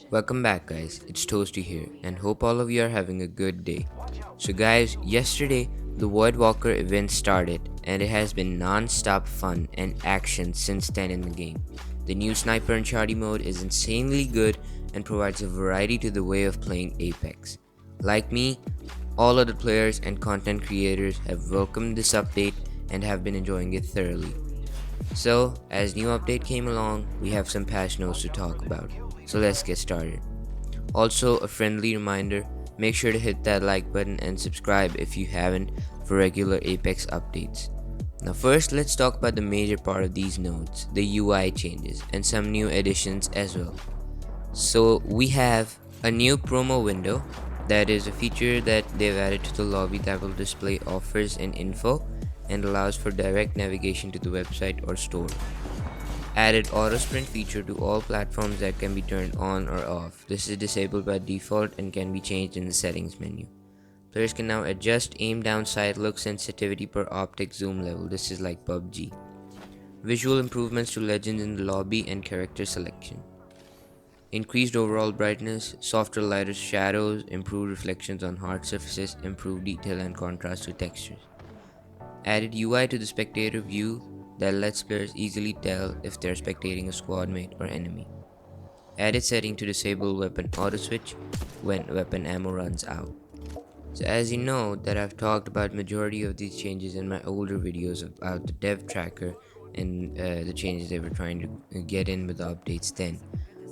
Welcome back, guys. It's Toasty here, and hope all of you are having a good day. So, guys, yesterday the Voidwalker event started, and it has been non stop fun and action since then in the game. The new Sniper and Shoddy mode is insanely good and provides a variety to the way of playing Apex. Like me, all other players and content creators have welcomed this update and have been enjoying it thoroughly. So, as new update came along, we have some patch notes to talk about. So let's get started. Also, a friendly reminder, make sure to hit that like button and subscribe if you haven't for regular Apex updates. Now first, let's talk about the major part of these notes, the UI changes and some new additions as well. So we have a new promo window, that is a feature that they've added to the lobby that will display offers and info and allows for direct navigation to the website or store. Added auto sprint feature to all platforms that can be turned on or off. This is disabled by default and can be changed in the settings menu. Players can now adjust aim down sight look sensitivity per optic zoom level. This is like PUBG. Visual improvements to legends in the lobby and character selection. Increased overall brightness, softer lighter shadows, improved reflections on hard surfaces, improved detail and contrast to textures. Added UI to the spectator view that lets players easily tell if they're spectating a squad mate or enemy. Added setting to disable weapon auto switch when weapon ammo runs out. So as you know that I've talked about majority of these changes in my older videos about the dev tracker and the changes they were trying to get in with the updates then.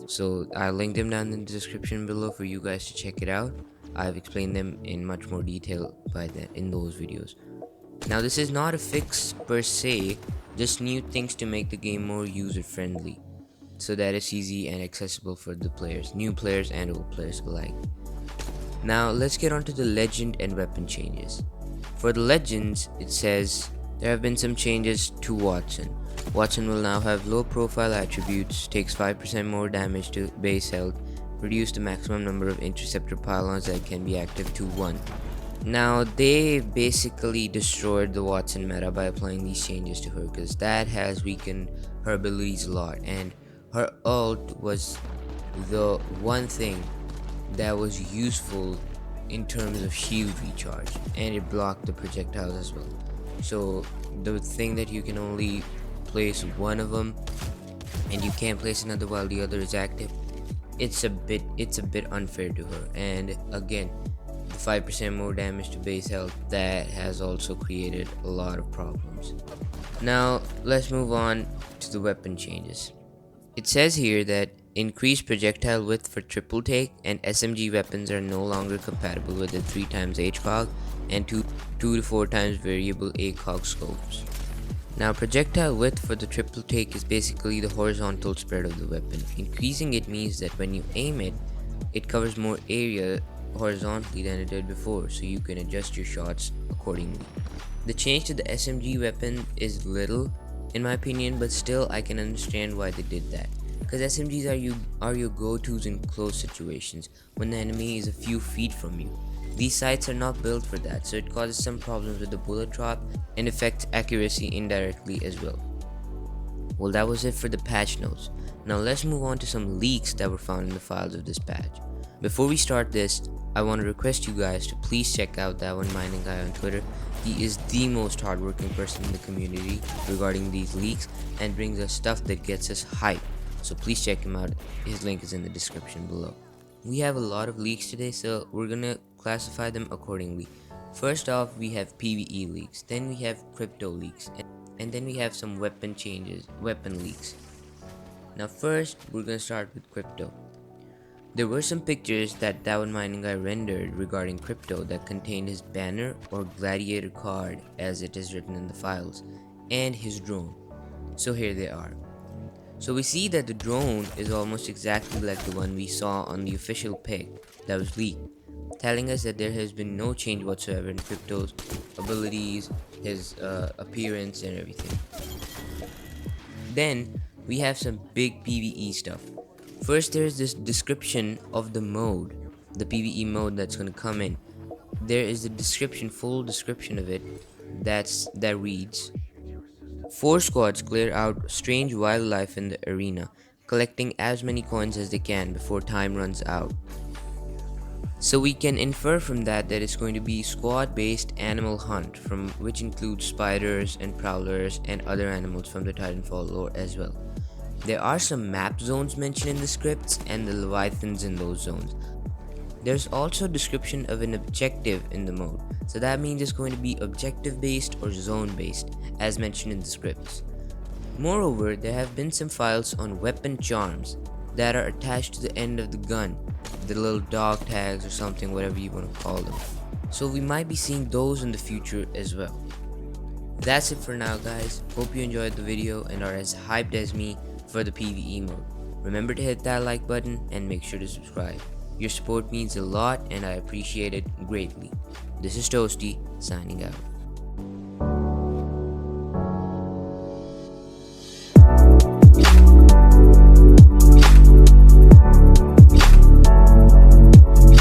So I'll link them down in the description below for you guys to check it out. I've explained them in much more detail by that in those videos. Now this is not a fix per se, just new things to make the game more user friendly, so that it's easy and accessible for the players, new players and old players alike. Now let's get on to the legend and weapon changes. For the legends, it says there have been some changes to Watson. Watson will now have low profile attributes, takes 5% more damage to base health, reduce the maximum number of interceptor pylons that can be active to 1. Now they basically destroyed the Watson meta by applying these changes to her, because that has weakened her abilities a lot, and her ult was the one thing that was useful in terms of shield recharge, and it blocked the projectiles as well. So the thing that you can only place one of them and you can't place another while the other is active, it's a bit unfair to her. And again, the 5% more damage to base health, that has also created a lot of problems. Now let's move on to the weapon changes. It says here that increased projectile width for triple take and SMG weapons are no longer compatible with the 3x HCOG and 2 to 4 times variable ACOG scopes. Now projectile width for the triple take is basically the horizontal spread of the weapon. Increasing it means that when you aim it, it covers more area horizontally than it did before, so you can adjust your shots accordingly. The change to the SMG weapon is little in my opinion, but still I can understand why they did that, because SMGs are your go-tos in close situations when the enemy is a few feet from you. These sights are not built for that, so it causes some problems with the bullet drop and affects accuracy indirectly as well. Well, that was it for the patch notes. Now let's move on to some leaks that were found in the files of this patch. Before we start this, I want to request you guys to please check out that one mining guy on Twitter. He is the most hardworking person in the community regarding these leaks and brings us stuff that gets us hyped. So please check him out. His link is in the description below. We have a lot of leaks today, so we're gonna classify them accordingly. First off, we have PvE leaks, then we have crypto leaks, and then we have some weapon changes, weapon leaks. Now first, we're gonna start with crypto. There were some pictures that one mining guy rendered regarding crypto that contained his banner or gladiator card as it is written in the files, and his drone. So here they are. So we see that the drone is almost exactly like the one we saw on the official pic that was leaked, telling us that there has been no change whatsoever in crypto's abilities, his appearance and everything. Then we have some big PvE stuff. First, there's this description of the mode, the PvE mode that's going to come in. There is a description, full description of it, that reads: 4 squads clear out strange wildlife in the arena. collecting as many coins as they can before time runs out. So we can infer from that it's going to be squad-based animal hunt, from which includes spiders and prowlers and other animals from the Titanfall lore as well. There are some map zones mentioned in the scripts and the leviathans in those zones. There's also a description of an objective in the mode, so that means it's going to be objective based or zone based, as mentioned in the scripts. Moreover, there have been some files on weapon charms that are attached to the end of the gun, the little dog tags or something, whatever you want to call them. So we might be seeing those in the future as well. That's it for now, guys. Hope you enjoyed the video and are as hyped as me for the PvE mode. Remember to hit that like button and make sure to subscribe. Your support means a lot and I appreciate it greatly. This is Toasty, signing out.